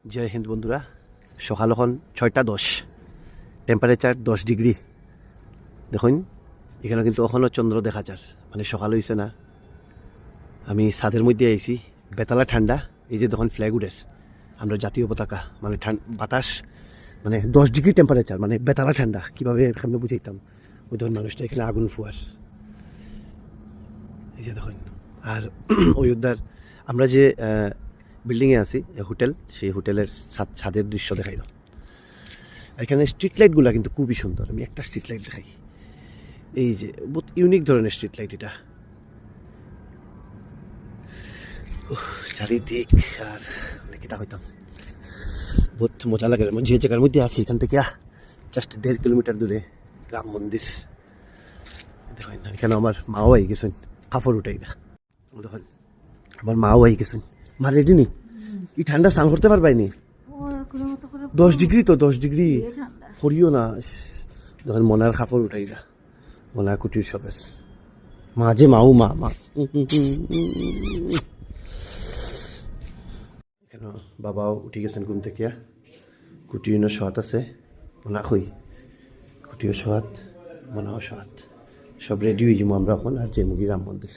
জয় হিন্দ বন্ধুরা, সকাল এখন 6:10, টেম্পারেচার 10 ডিগ্রি। দেখুন এখানে কিন্তু এখনও চন্দ্র দেখা যার, মানে সকাল হয়েছে না। আমি ছাদের মধ্যে আইছি, বেতালা ঠান্ডা। এই যে দেখুন ফ্ল্যাগ উডের, আমরা জাতীয় পতাকা, মানে বাতাস, মানে 10 ডিগ্রি টেম্পারেচার, মানে বেতালা ঠান্ডা। কীভাবে সামনে বুঝাইতাম, ওই ধরুন মানুষটা এখানে আগুন ফুয়ার। এই যে দেখুন, আর ওই উদ্ধার আমরা যে বিল্ডিংয়ে আছি হোটেল, সেই হোটেলের ছাদের দৃশ্য দেখাইলাম। এখানে স্ট্রিট লাইটগুলো কিন্তু খুবই সুন্দর। আমি একটা স্ট্রিট লাইট দেখাই, এই যে বহুত ইউনিক ধরনের স্ট্রিট লাইট এটা। চারিদিক আর কিতা হইতাম, বহুত মজা লাগে। যে জায়গার মধ্যে আছি এখান থেকে জাস্ট 1.5 কিলোমিটার দূরে রাম মন্দির। দেখেন এখানে আমার মাও আই গেছেন কাপড় উঠাই না। দেখেন আমার মাও আই গেছেন, মা রেডি নি? এই ঠান্ডা স্নান করতে পারবাইনি? 10 ডিগ্রি তো, 10 ডিগ্রি করিও না। দেখেন মনার কাপড় উঠাই না, মনা কুটির সবের মাঝে মাও মা এখানে বাবাও উঠে গেছেন ঘুম থেকে। কুটির সোহাত আছে, মনা খুই কুটিও সোহাত, মনাও সোহাত, সব রেডি হয়ে যাবো আমরা এখন আর যে মুগি রাম মন্দির।